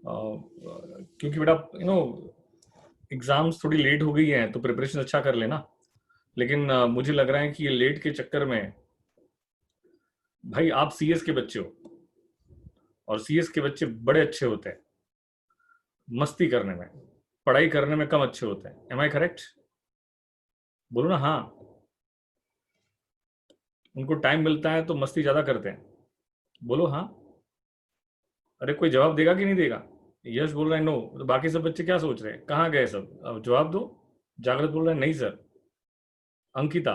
क्योंकि बेटा एग्जाम्स थोड़ी लेट हो गई हैं तो प्रिपरेशन अच्छा कर लेना। लेकिन मुझे लग रहा है कि ये लेट के चक्कर में भाई आप सीएस के बच्चे हो, और सीएस के बच्चे बड़े अच्छे होते हैं मस्ती करने में, पढ़ाई करने में कम अच्छे होते हैं। Am I correct? बोलो ना हाँ। उनको टाइम मिलता है तो मस्ती ज़्यादा करते हैं। बोलो हाँ। अरे कोई जवाब देगा कि नहीं देगा? यश बोल रहा है नो, तो बाकी सब बच्चे क्या सोच रहे हैं, कहाँ गए सब? अब जवाब दो। जागृत बोल रहा है नहीं सर। अंकिता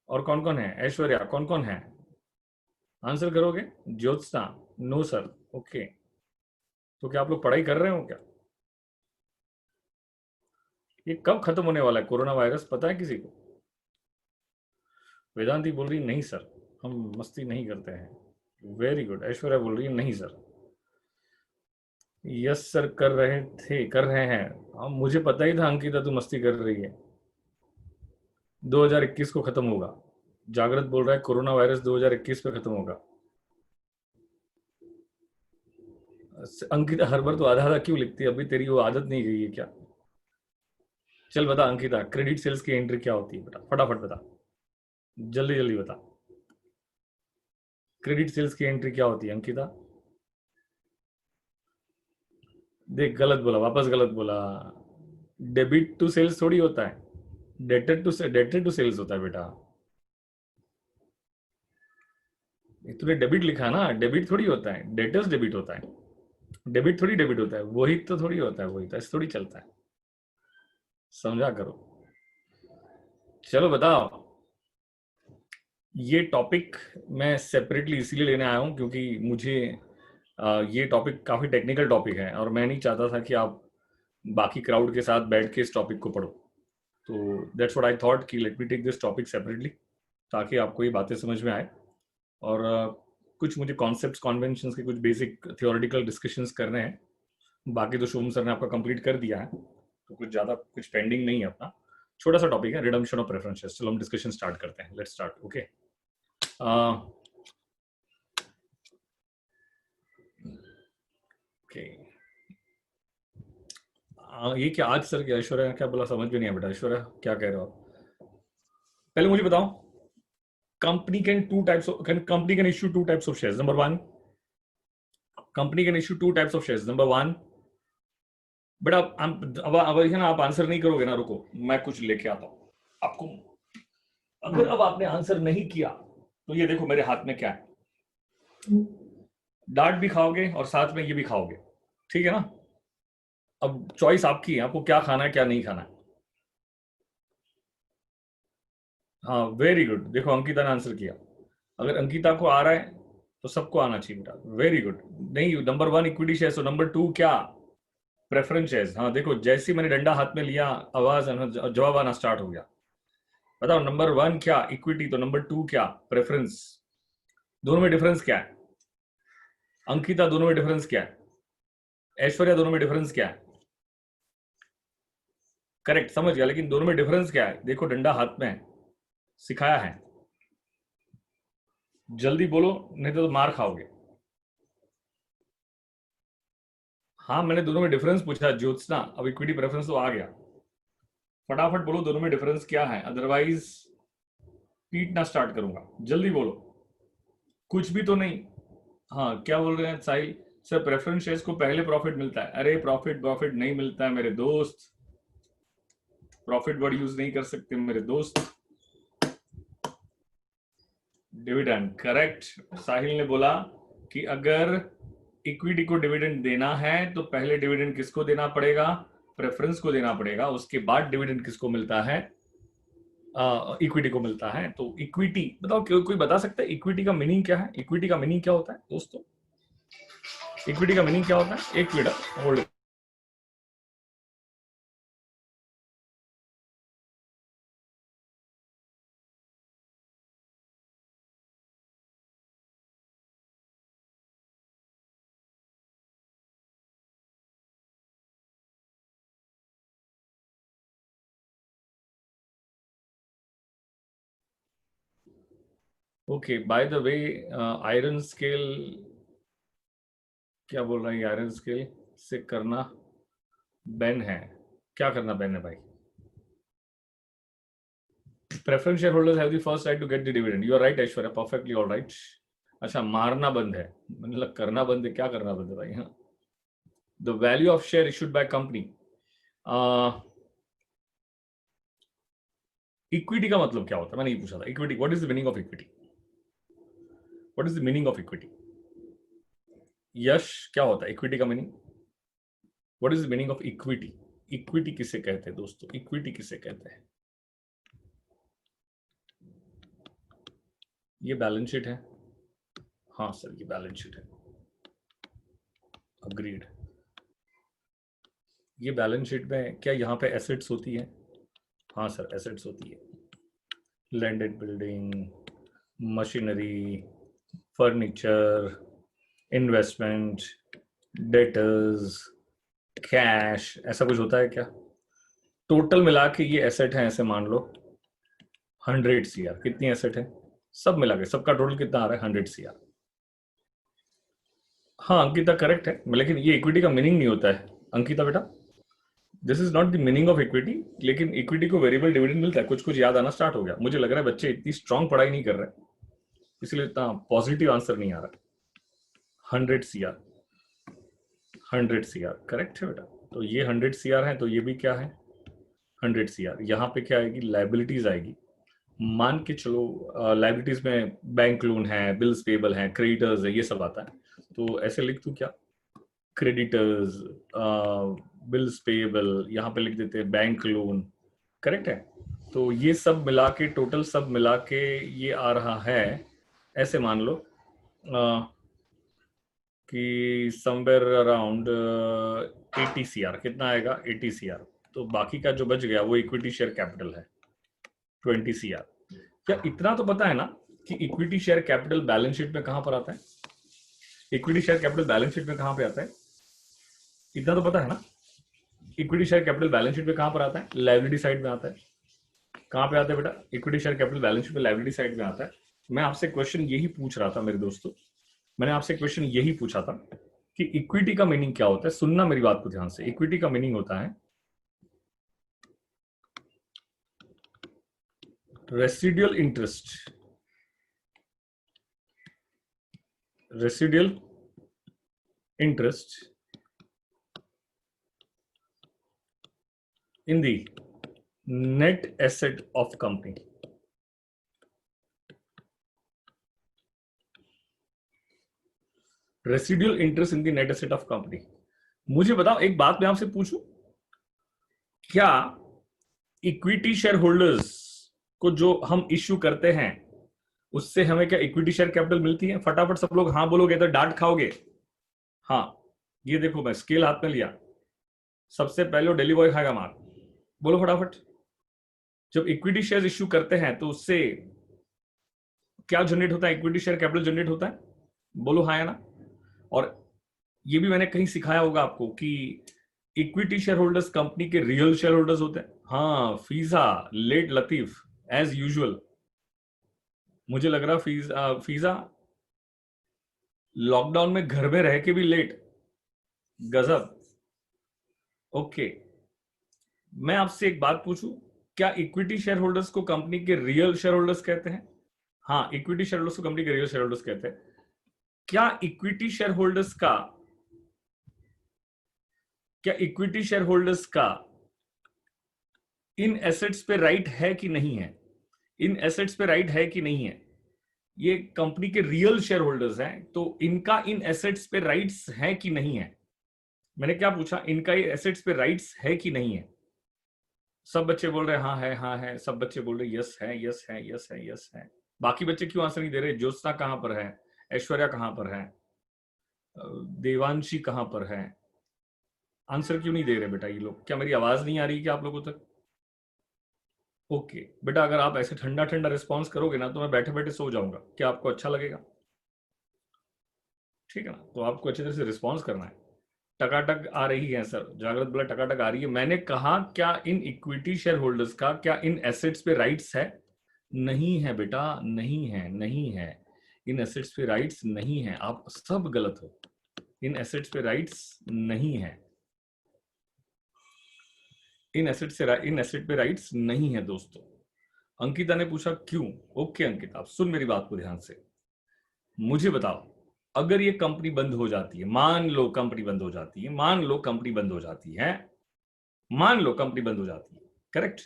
और कौन कौन है? ऐश्वर्या, कौन कौन है? आंसर करोगे? Jyotsna, no sir. ओके, तो क्या आप लोग पढ़ाई कर रहे हो क्या? ये कब खत्म होने वाला है कोरोना वायरस, पता है किसी को? वेदांती बोल रही नहीं सर, हम मस्ती नहीं करते हैं। Very good. ऐश्वर्या बोल रही है नहीं सर। यस सर कर रहे थे, कर रहे हैं। हाँ मुझे पता ही था अंकिता तू मस्ती कर रही है। 2021 को खत्म होगा। जागृत बोल रहा है कोरोना वायरस 2021 पे खत्म होगा। अंकिता हर बार तो आधा आधा क्यों लिखती है? अभी तेरी वो आदत नहीं गई है क्या? चल बता अंकिता, क्रेडिट सेल्स की एंट्री क्या होती है बेटा, फटाफट बता, जल्दी जल्दी बता। क्रेडिट सेल्स की एंट्री क्या होती है अंकिता? देख गलत बोला, वापस गलत बोला। डेबिट टू सेल्स थोड़ी होता है, डेटर टू सेल्स होता है बेटा। तूने डेबिट लिखा ना, डेबिट थोड़ी होता है, डेटर्स डेबिट होता है। डेबिट थोड़ी डेबिट होता है, वही तो थोड़ी होता है, वही तो ऐसे थोड़ी चलता है। समझा करो। चलो बताओ। ये टॉपिक मैं सेपरेटली इसीलिए लेने आया हूँ क्योंकि मुझे ये टॉपिक काफ़ी टेक्निकल टॉपिक है और मैं नहीं चाहता था कि आप बाकी क्राउड के साथ बैठ के इस टॉपिक को पढ़ो। तो दैट्स व्हाट आई थॉट कि let me take this topic separately, ताकि आपको ये बातें समझ में आए। और कुछ मुझे कॉन्सेप्ट्स कॉन्वेंशंस के कुछ बेसिक थियोरेटिकल डिस्कशंस करने हैं। बाकी तो शुभम सर ने आपका कंप्लीट कर दिया है, तो कुछ ज़्यादा कुछ पेंडिंग नहीं है अपना। छोटा सा टॉपिक है, रिडम्पशन ऑफ प्रेफरेंसेस। चलो हम डिस्कशन स्टार्ट करते हैं, लेट्स स्टार्ट। Okay, okay. ये क्या आज सर, क्या ऐश्वर्या ने क्या बोला समझ में नहीं आया बेटा। ऐश्वर्या क्या कह रहे हो आप? पहले मुझे बताओ, company can issue two types of shares. Number one, company can issue two types of shares. Number one, but अब है ना, आप आंसर नहीं करोगे ना, रुको मैं कुछ लेके आता हूँ आपको। अगर अब आपने आंसर नहीं किया तो ये देखो मेरे हाथ में क्या है। डांट भी खाओगे और साथ में ये भी खाओगे, ठीक है ना? अब चॉइस आपकी है, आपको क्या खाना है क्या नहीं खाना है। हाँ वेरी गुड, देखो अंकिता ने आंसर किया। अगर अंकिता को आ रहा है तो सबको आना चाहिए बेटा। Very good. नहीं, नंबर वन इक्विटी शेयर, तो नंबर टू क्या? Preference shares. हाँ देखो, जैसे ही मैंने डंडा हाथ में लिया आवाज जवाब आना स्टार्ट हो गया। बताओ नंबर वन क्या? इक्विटी। तो नंबर टू क्या? प्रेफरेंस। दोनों में डिफरेंस क्या है? अंकिता दोनों में डिफरेंस क्या है? ऐश्वर्या दोनों में डिफरेंस क्या है? करेक्ट, समझ गया, लेकिन दोनों में डिफरेंस क्या है? देखो डंडा हाथ में है, सिखाया है। जल्दी बोलो नहीं तो मार खाओगे। हाँ मैंने दोनों में डिफरेंस पूछा ज्योत्सना, अब इक्विटी प्रेफरेंस तो आ गया। फटाफट बोलो दोनों में डिफरेंस क्या है, अदरवाइज पीटना स्टार्ट करूंगा। जल्दी बोलो, कुछ भी तो नहीं। हाँ क्या बोल रहे हैं साहिल? सर प्रेफरेंस शेयर्स को पहले प्रॉफिट मिलता है। अरे प्रॉफिट प्रॉफिट नहीं मिलता है मेरे दोस्त, प्रॉफिट वर्ड यूज नहीं कर सकते मेरे दोस्त। Dividend, correct. साहिल ने बोला कि अगर इक्विटी को डिविडेंड देना है तो पहले डिविडेंड किसको देना पड़ेगा? प्रेफरेंस को देना पड़ेगा, उसके बाद डिविडेंड किसको मिलता है? इक्विटी को मिलता है। तो इक्विटी बताओ, कोई बता सकता है इक्विटी का मीनिंग क्या है? इक्विटी का मीनिंग क्या होता है दोस्तों? इक्विटी का मीनिंग क्या होता है? एक minute hold. Okay, by the way, iron scale क्या बोल रहा है? आयरन स्केल से करना बैन है। क्या करना बैन है भाई? Preference share holders have the first right to get the dividend. You are right Aishwarya, perfectly all right. अच्छा, मारना बंद है, मतलब करना बंद है, क्या करना बंद है भाई? हाँ, the value of share issued by company. Equity का मतलब क्या होता है? मैंने ये पूछा था, equity, what is the meaning of equity? What is the meaning of equity? Yash, क्या होता है इक्विटी का meaning? What is the meaning of equity? Equity किसे कहते हैं दोस्तों? इक्विटी किसे कहते हैं? ये बैलेंस शीट है। हाँ सर, ये बैलेंस शीट है। अग्रीड। ये बैलेंस शीट में क्या यहाँ पे एसेट्स होती है? हाँ सर, एसेट्स होती है। Landed building, machinery, furniture, investment, debtors, cash, ऐसा कुछ होता है क्या? टोटल मिला के ये एसेट है, ऐसे मान लो 100 CR। कितनी एसेट है सब मिला के? सबका टोटल कितना आ रहा है? 100 CR। हाँ अंकिता, करेक्ट है, लेकिन ये इक्विटी का मीनिंग नहीं होता है अंकिता बेटा। This is not the meaning of equity. लेकिन इक्विटी को वेरिएबल डिविडेंड मिलता है। कुछ कुछ याद आना स्टार्ट हो गया। मुझे लग रहा है बच्चे इतनी स्ट्रांग पढ़ाई नहीं कर रहे, इसलिए इतना पॉजिटिव आंसर नहीं आ रहा। 100 CR, 100 CR करेक्ट है बेटा। तो ये 100 CR है, तो ये भी क्या है? 100 CR। यहाँ पे क्या आएगी? लाइबिलिटीज आएगी। मान के चलो लाइबिलिटीज में बैंक लोन है, बिल्स पेबल है, क्रेडिटर्स है, ये सब आता है। तो ऐसे लिख दूं क्या? क्रेडिटर्स, बिल्स पेबल, यहाँ पे लिख देते हैं बैंक लोन। करेक्ट है। तो ये सब मिला के, टोटल सब मिला के ये आ रहा है, ऐसे मान लो कि समवेयर अराउंड 80 CR। कितना आएगा? 80 CR। तो बाकी का जो बच गया वो इक्विटी शेयर कैपिटल है, 20 CR। क्या इतना तो पता है ना कि equity share capital balance sheet में कहां पर आता है? Equity share capital balance sheet में कहां पे आता है? इतना तो पता है ना? Equity share capital balance sheet में कहां पर आता है? लायबिलिटी साइड में आता है। कहां पे आता है बेटा? Equity share capital balance sheet में लायबिलिटी साइड में आता है। मैं आपसे क्वेश्चन यही पूछ रहा था मेरे दोस्तों, मैंने आपसे क्वेश्चन यही पूछा था कि इक्विटी का मीनिंग क्या होता है। सुनना मेरी बात को ध्यान से। इक्विटी का मीनिंग होता है residual interest, residual interest in the net asset of company। Residual interest in the net asset of company. मुझे बताओ एक बात मैं आपसे पूछूं, क्या इक्विटी शेयर होल्डर्स को जो हम इश्यू करते हैं उससे हमें क्या इक्विटी शेयर कैपिटल मिलती है? फटाफट सब लोग हाँ बोलोगे तो डांट खाओगे। हाँ, ये देखो मैं स्केल हाथ में लिया, सबसे पहले डेली बॉय खाएगा मार। बोलो फटाफट। जब इक्विटी शेयर इश्यू करते हैं तो उससे क्या जनरेट होता है? इक्विटी शेयर कैपिटल जनरेट होता है। बोलो हाँ या ना। और ये भी मैंने कहीं सिखाया होगा आपको कि इक्विटी शेयर होल्डर्स कंपनी के रियल शेयर होल्डर्स होते हैं। हाँ, Fiza, late Latif, as usual. मुझे लग रहा फीजा लॉकडाउन में घर में रह के भी लेट, गजब। ओके, मैं आपसे एक बात पूछूं, क्या इक्विटी शेयर होल्डर्स को कंपनी के रियल शेयर होल्डर्स कहते हैं? हाँ, इक्विटी शेयर होल्डर्स को कंपनी के रियल शेयर होल्डर्स कहते हैं। क्या इक्विटी शेयर होल्डर्स का, क्या इक्विटी शेयर होल्डर्स का इन एसेट्स पे राइट है कि नहीं है? इन एसेट्स पे राइट है कि नहीं है? ये कंपनी के रियल शेयर होल्डर्स हैं, तो इनका इन एसेट्स पे राइट्स है कि नहीं है? मैंने क्या पूछा? इनका ये एसेट्स पे राइट्स है कि नहीं है? सब बच्चे बोल रहे हाँ है, हाँ है। सब बच्चे बोल रहे यस है, यस है, यस है, यस है। बाकी बच्चे क्यों आंसर नहीं दे रहे? ज्योत्सना कहां पर है? ऐश्वर्या कहां पर है? देवांशी कहां पर है? आंसर क्यों नहीं दे रहे बेटा ये लोग? क्या मेरी आवाज नहीं आ रही क्या आप लोगों तक? ओके बेटा, अगर आप ऐसे ठंडा ठंडा रिस्पॉन्स करोगे ना तो मैं बैठे बैठे सो जाऊंगा। क्या आपको अच्छा लगेगा? ठीक है ना? तो आपको अच्छी तरह से रिस्पॉन्स करना है। टकाटक आ रही है सर, जागृत बोला टकाटक आ रही है। मैंने कहा क्या इन इक्विटी शेयर होल्डर्स का क्या इन एसेट्स पे राइट्स है? नहीं है बेटा, नहीं है, नहीं है। इन एसेट्स पे राइट्स नहीं है। आप सब गलत हो। इन एसेट्स पे राइट्स नहीं है, इन एसेट पे राइट्स नहीं है दोस्तों। अंकिता ने पूछा क्यों। ओके अंकिता, सुन मेरी बात को ध्यान से, मुझे बताओ, अगर ये कंपनी बंद हो जाती है, मान लो कंपनी बंद हो जाती है, मान लो कंपनी बंद हो जाती है, मान लो कंपनी बंद हो जाती है, करेक्ट,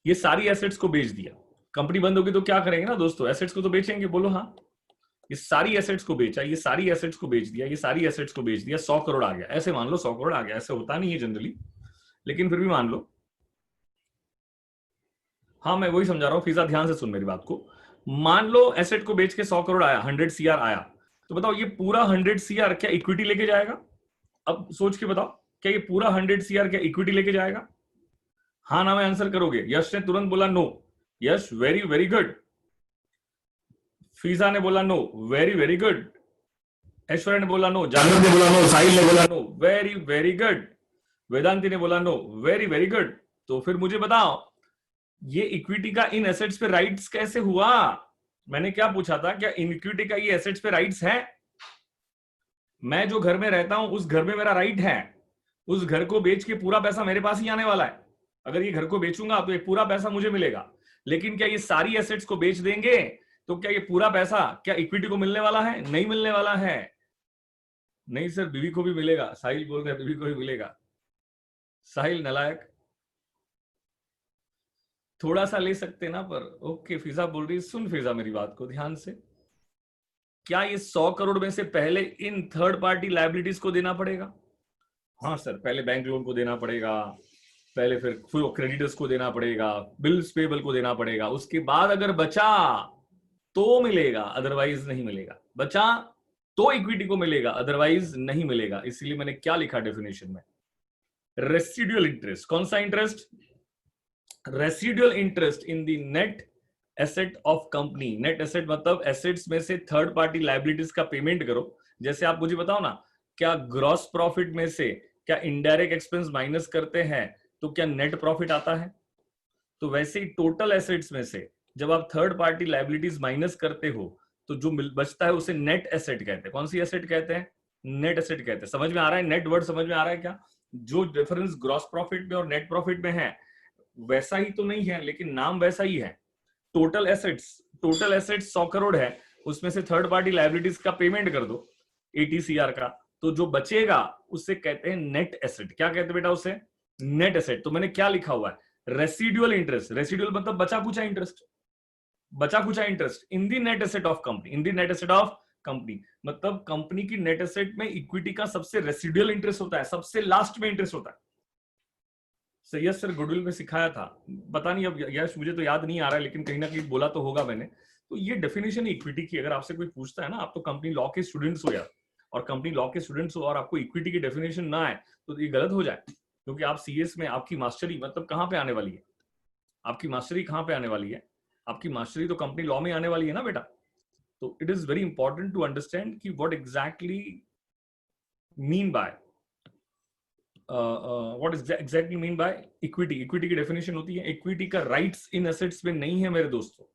ये सारी एसेट्स को बेच दिया, कंपनी बंद होगी तो क्या करेंगे ना दोस्तों, एसेट्स को तो बेचेंगे, बोलो हाँ। ये सारी एसेट्स को बेचा, ये सारी एसेट्स को बेच दिया, ये सारी एसेट्स को बेच दिया, 100 करोड़ आ गया, ऐसे मान लो 100 करोड़ आ गया, ऐसे होता नहीं है जनरली, लेकिन फिर भी मान लो। हाँ मैं वही समझा रहा हूं, फिजा ध्यान से सुन मेरी बात को। मान लो एसेट को बेच के 100 करोड़ आया, 100 CR आया, तो बताओ ये पूरा 100 CR क्या इक्विटी लेके जाएगा? अब सोच के बताओ, क्या ये पूरा 100 CR क्या इक्विटी लेके जाएगा? हाँ ना में आंसर करोगे। यश ने तुरंत बोला no. Yash very very good. Fiza ने बोला no, very very good. Aishwarya ने बोला नो, जागृत ने बोला नो, साहिल ने बोला नो, वेरी वेरी गुड। वेदांति ने बोला नो, वेरी वेरी गुड। तो फिर मुझे बताओ, ये इक्विटी का इन एसेट्स पे राइट्स कैसे हुआ? मैंने क्या पूछा था, क्या इन इक्विटी का ये एसेट्स पे राइट्स है? मैं जो घर में रहता हूं उस घर में मेरा राइट है, उस घर को बेच के पूरा पैसा मेरे पास ही आने वाला है। अगर ये घर को बेचूंगा तो ये पूरा पैसा मुझे मिलेगा, लेकिन क्या ये सारी एसेट्स को बेच देंगे तो क्या ये पूरा पैसा क्या इक्विटी को मिलने वाला है? नहीं मिलने वाला है। नहीं सर, बीवी को भी मिलेगा, साहिल बोल रहे हैं बीवी को भी मिलेगा। साहिल नलायक, थोड़ा सा ले सकते ना पर। ओके फिजा बोल रही, सुन फिजा मेरी बात को ध्यान से, क्या ये 100 करोड़ में से पहले इन थर्ड पार्टी लायबिलिटीज को देना पड़ेगा? हाँ सर, पहले बैंक लोन को देना पड़ेगा, पहले फिर क्रेडिटर्स को देना पड़ेगा, बिल्स पेबल को देना पड़ेगा, उसके बाद अगर बचा तो मिलेगा, अदरवाइज नहीं मिलेगा। बचा तो इक्विटी को मिलेगा, अदरवाइज नहीं मिलेगा। इसीलिए मैंने क्या लिखा डेफिनेशन में, रेसिडुअल इंटरेस्ट। कौन सा interest? Residual interest in the net asset of company. Net asset मतलब एसेट्स में से थर्ड पार्टी लाइबिलिटीज का पेमेंट करो। जैसे आप मुझे बताओ ना, क्या ग्रॉस प्रॉफिट में से क्या इनडायरेक्ट एक्सपेंस माइनस करते हैं तो क्या नेट प्रॉफिट आता है? तो वैसे ही टोटल एसेट्स में से जब आप थर्ड पार्टी लाइबिलिटीज माइनस करते हो तो जो बचता है उसे नेट एसेट कहते हैं। कौन सी एसेट कहते हैं? नेट एसेट कहते हैं। समझ में आ रहा है? नेट वर्ड समझ में आ रहा है क्या? जो डिफरेंस ग्रॉस प्रॉफिट में और नेट प्रॉफिट में है वैसा ही तो नहीं है, लेकिन नाम वैसा ही है। टोटल एसेट्स 100 करोड़ है, उसमें से थर्ड पार्टी लाइबिलिटीज का पेमेंट कर दो 80 CR का, तो जो बचेगा उसे कहते हैं नेट एसेट। क्या कहते हैं बेटा उसे? Net asset. तो मैंने क्या लिखा हुआ है, रेसिडुअल इंटरेस्ट। रेसिडुअल मतलब बचा कुचा इंटरेस्ट, बचा कुचा interest in the net asset of company. In the net asset of company मतलब कंपनी की नेट एसेट में इक्विटी का सबसे रेसिडुअल इंटरेस्ट होता है, सबसे लास्ट में इंटरेस्ट होता है। सर यस सर, गुडविल में सिखाया था, पता नहीं अब यश मुझे तो याद नहीं आ रहा है, लेकिन कहीं ना कहीं बोला तो होगा मैंने। तो ये डेफिनेशन इक्विटी की, अगर आपसे कोई पूछता है ना, आप तो कंपनी लॉ के स्टूडेंट्स हो यार, और कंपनी लॉ के स्टूडेंट्स हो और आपको इक्विटी की डेफिनेशन ना आए तो ये गलत हो जाए, क्योंकि आप सीएस में आपकी मास्टरी मतलब कहाँ पे आने वाली है? आपकी मास्टरी कहाँ पे आने वाली है? आपकी मास्टरी तो कंपनी लॉ में आने वाली है ना बेटा। तो it is very important to understand कि what exactly mean by what is exactly mean by equity. Equity की डेफिनेशन होती है, इक्विटी का राइट्स इन एसेट्स में नहीं है मेरे दोस्तों,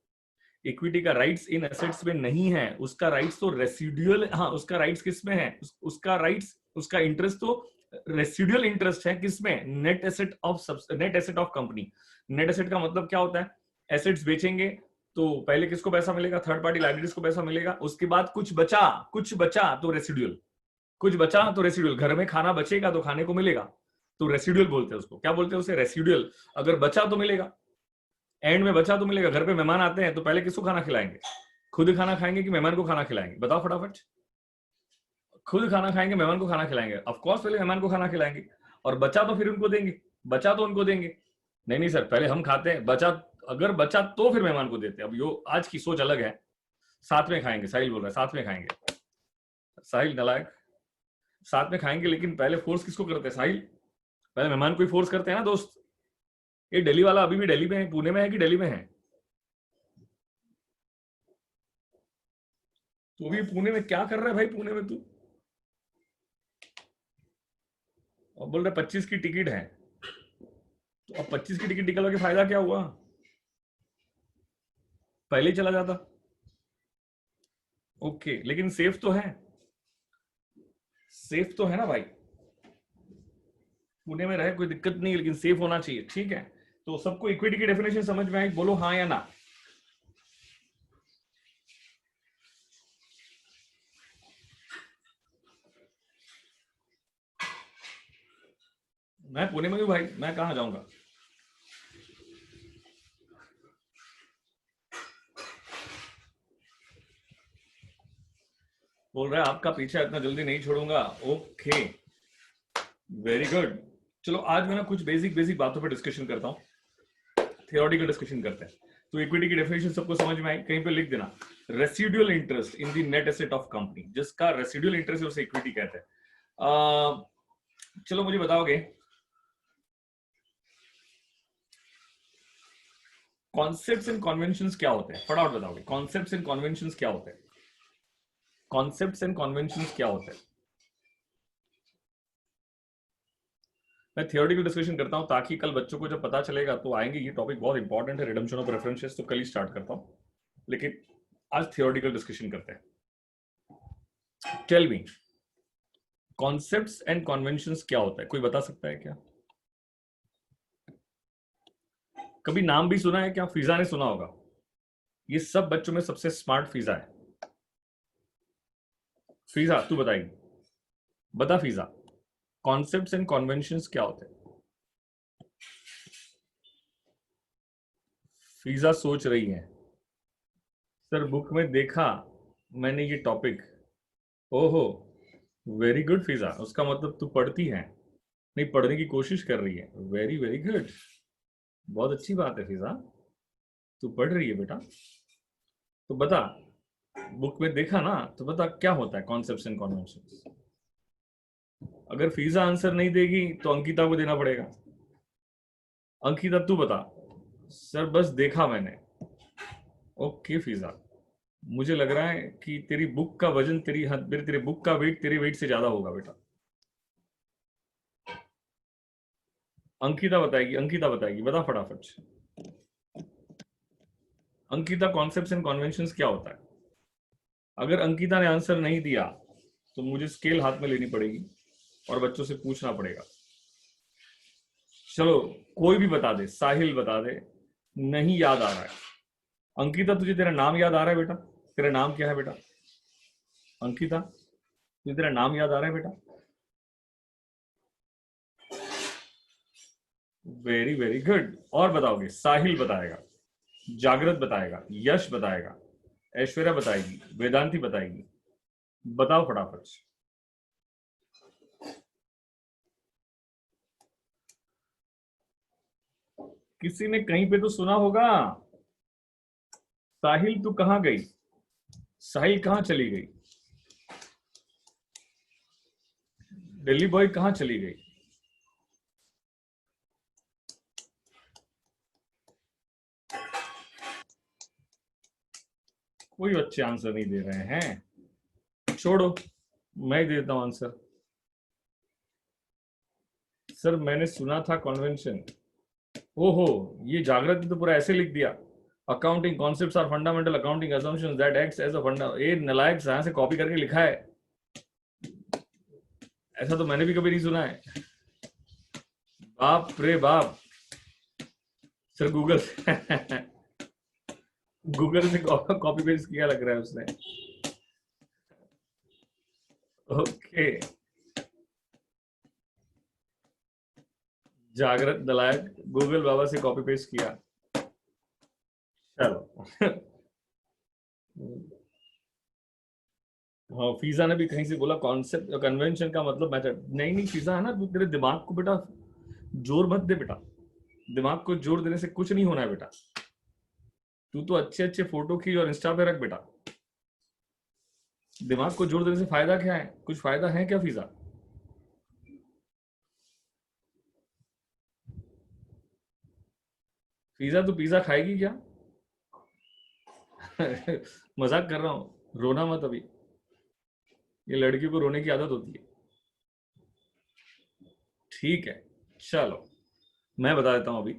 इक्विटी का राइट्स इन एसेट्स में नहीं है, उसका राइट्स तो रेसिडुअल, हाँ उसका राइट्स किस में है, उसका राइट्स, उसका इंटरेस्ट तो रेसिडुअल इंटरेस्ट है किसमें? Net asset of company. Net asset का मतलब क्या होता है? एसेट्स बेचेंगे तो पहले किसको पैसा मिलेगा? थर्ड पार्टी लाइबिलिटीज को पैसा मिलेगा, उसके बाद कुछ बचा तो रेसिडुअल, कुछ बचा तो रेसिडुअल, घर में खाना बचेगा तो खाने को मिलेगा, तो रेसिडुअल बोलते हैं उसको। क्या बोलते हैं उसे? रेसिडुअल। अगर बचा तो मिलेगा, एंड में बचा तो मिलेगा। घर पे मेहमान आते हैं तो पहले किसको खाना खिलाएंगे? खुद खाना खाएंगे कि मेहमान को खाना खिलाएंगे? बताओ फटाफट। खुद खाना खाएंगे, मेहमान को खाना खिलाएंगे? ऑफ कोर्स पहले मेहमान को खाना खिलाएंगे, और बचा तो फिर उनको देंगे, बचा तो उनको देंगे। नहीं नहीं सर, पहले हम खाते हैं, बचा, अगर बचा तो फिर मेहमान को देते हैं। अब यो आज की सोच अलग है, साथ में खाएंगे, साहिल बोल रहा है साथ में खाएंगे। साहिल नलायक, साथ में खाएंगे, लेकिन पहले फोर्स किसको करते हैं साहिल? पहले मेहमान को ही फोर्स करते हैं ना दोस्त। ये दिल्ली वाला अभी भी दिल्ली में है, पुणे में है कि दिल्ली में है? तू भी पुणे में क्या कर रहा है भाई? पुणे में तू और बोल रहा 25 की टिकट है, तो अब 25 की टिकट निकलवा के फायदा क्या हुआ? पहले ही चला जाता। ओके, लेकिन सेफ तो है। सेफ तो है ना भाई, पुणे में रहे कोई दिक्कत नहीं, लेकिन सेफ होना चाहिए, ठीक है। तो सबको इक्विटी की डेफिनेशन समझ में आई? बोलो हाँ या ना। मैं पुणे में हूँ भाई, मैं कहाँ जाऊंगा। बोल रहा है आपका पीछे इतना जल्दी नहीं छोड़ूंगा। Okay, very good. चलो आज मैं ना कुछ बेसिक बेसिक बातों पर डिस्कशन करता हूँ, थियोरटिकल डिस्कशन करते हैं। तो इक्विटी की डेफिनेशन सबको समझ में आई? कहीं पे लिख देना, residual interest in the net asset of company, जिसका रेसिडुअल इंटरेस्ट है उसे इक्विटी कहते हैं। चलो मुझे बताओगे कॉन्सेप्ट्स एंड कन्वेंशंस क्या होते हैं? फटाफट बताओगे कॉन्सेप्ट्स एंड कन्वेंशंस क्या होते हैं? कॉन्सेप्ट्स एंड कन्वेंशंस क्या होते हैं? मैं थियोरेटिकल डिस्कशन करता हूं ताकि कल बच्चों को जब पता चलेगा तो आएंगे, ये टॉपिक बहुत इंपॉर्टेंट है, रिडम्पशन ऑफ प्रेफरेंसेस, तो कल ही स्टार्ट करता हूं, लेकिन आज थियोरेटिकल डिस्कशन करते हैं। Tell me, concepts and conventions क्या होता है? कोई बता सकता है क्या? कभी नाम भी सुना है क्या? फीजा ने सुना होगा, ये सब बच्चों में सबसे स्मार्ट फीजा है। फीजा तू बताएगी, बता फीजा, कॉन्सेप्ट्स एंड कन्वेंशंस क्या होते हैं? फीजा सोच रही है, सर बुक में देखा मैंने ये टॉपिक। ओहो, वेरी गुड फीजा, उसका मतलब तू पढ़ती है, नहीं पढ़ने की कोशिश कर रही है। वेरी वेरी गुड, बहुत अच्छी बात है फीजा, तू पढ़ रही है बेटा। तो बता, बुक में देखा ना, तो बता क्या होता है कॉन्सेप्ट्स एंड कन्वेंशंस। अगर फीजा आंसर नहीं देगी तो अंकिता को देना पड़ेगा। अंकिता तू बता। सर बस देखा मैंने। ओके फीजा, मुझे लग रहा है कि तेरी बुक का वजन तेरी हद, तेरे बुक का वेट तेरे वेट से ज्यादा होगा बेटा। अंकिता बताएगी, अंकिता बताएगी, बता फटाफट। अंकिता, कॉन्सेप्ट्स एंड कन्वेंशंस क्या होता है? अगर अंकिता ने आंसर नहीं दिया तो मुझे स्केल हाथ में लेनी पड़ेगी और बच्चों से पूछना पड़ेगा। चलो कोई भी बता दे, साहिल बता दे, नहीं याद आ रहा है। अंकिता तुझे तेरा नाम याद आ रहा है बेटा? तेरा नाम क्या है बेटा? अंकिता तुझे तेरा नाम याद आ रहा है बेटा? Very very good. और बताओगे? साहिल बताएगा, जागृत बताएगा, यश बताएगा, ऐश्वर्या बताएगी, वेदांती बताएगी। बताओ फटाफट। किसी ने कहीं पे तो सुना होगा। साहिल तू कहां गई? साहिल कहां चली गई? दिल्ली बॉय कहां चली गई? कोई बच्चे आंसर नहीं दे रहे हैं, छोड़ो मैं ही देता हूं आंसर। सर मैंने सुना था कन्वेंशन। ओहो, ये जागृत ने तो पूरा ऐसे लिख दिया, accounting concepts are fundamental accounting assumptions that acts as a funda. ये नलायक यहाँ से कॉपी करके लिखा है, ऐसा तो मैंने भी कभी नहीं सुना है। बाप रे बाप। सर गूगल से गूगल से कॉपी पेस्ट किया लग रहा है उसने। ओके, जागृत नलायक गूगल बाबा से कॉपी पेस्ट किया। चलो हाँ, फीजा ने भी कहीं से बोला कॉन्सेप्ट कन्वेंशन का मतलब मेथड। नहीं नहीं फीजा, है ना, तू तेरे दिमाग को बेटा जोर मत दे बेटा, दिमाग को जोर देने से कुछ नहीं होना है बेटा। तू तो अच्छे अच्छे फोटो खींच और इंस्टा पे रख बेटा, दिमाग को जोर देने से फायदा क्या है? कुछ फायदा है क्या फीजा? फीजा तू पिज्जा खाएगी क्या? मजाक कर रहा हूँ, रोना मत अभी, ये लड़कियों को रोने की आदत होती है। ठीक है, चलो मैं बता देता हूँ अभी।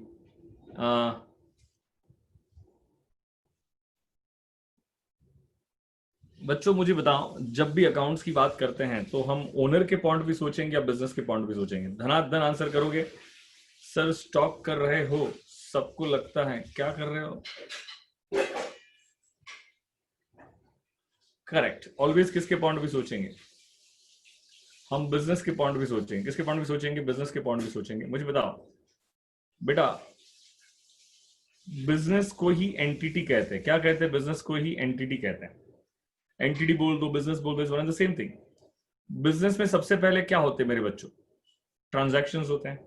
बच्चों मुझे बताओ, जब भी अकाउंट्स की बात करते हैं तो हम ओनर के पॉइंट भी सोचेंगे या बिजनेस के पॉइंट भी सोचेंगे? धनाधन आंसर करोगे। सर स्टॉक कर रहे हो, सबको लगता है, क्या कर रहे हो? करेक्ट। ऑलवेज किसके पॉइंट भी सोचेंगे? हम बिजनेस के पॉइंट भी सोचेंगे। किसके पॉइंट भी सोचेंगे? बिजनेस के पॉइंट भी सोचेंगे। मुझे बताओ बेटा, बिजनेस को ही एंटिटी कहते हैं। क्या कहते हैं? बिजनेस को ही एंटिटी कहते हैं। एंटिटी बोल दो, बिजनेस बोल दो, is one the same thing. Business में सबसे पहले क्या होते हैं मेरे बच्चों? ट्रांजैक्शंस होते हैं।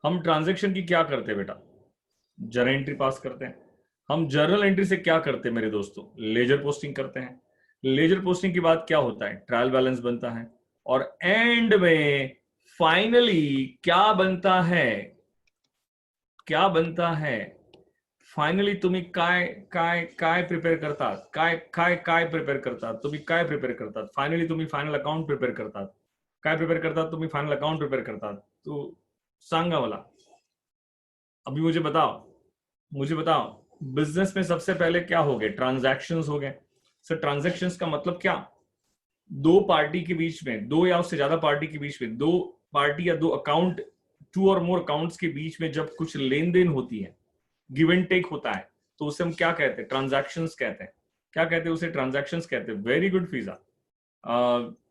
हम ट्रांजैक्शन की क्या करते हैं बेटा? जर्नल एंट्री पास करते हैं। हम जर्नल एंट्री से क्या करते हैं मेरे दोस्तों? लेजर पोस्टिंग करते हैं। लेजर पोस्टिंग के बाद क्या होता है? ट्रायल बैलेंस बनता है। और एंड में फाइनली क्या बनता है? क्या बनता है फायनली? तुम्ही काय काय काय प्रिपेअर करतात? काय काय काय प्रिपेअर करतात तुम्ही? काय प्रिपेअर करतात फायनली? तुम्ही फायनल अकाउंट प्रिपेअर करतात। काय प्रिपेअर करतात तुम्ही? फायनल अकाउंट प्रिपेअर करतात। तो सांगा मला, अभी मुझे बताओ, मुझे बताओ, बिजनेस में सबसे पहले क्या हो गए? ट्रांजैक्शंस हो गए। सर ट्रांजैक्शंस का मतलब क्या? दो पार्टी के बीच में, दो या उससे ज्यादा पार्टी के बीच में, दो पार्टी या दो अकाउंट, टू और मोर अकाउंट्स के बीच में जब कुछ लेन देन होती है, गिव एंड टेक होता है, तो उसे हम क्या कहते हैं? ट्रांजैक्शंस कहते हैं। क्या कहते हैं? उसे ट्रांजैक्शंस कहते हैं। Very good Fiza.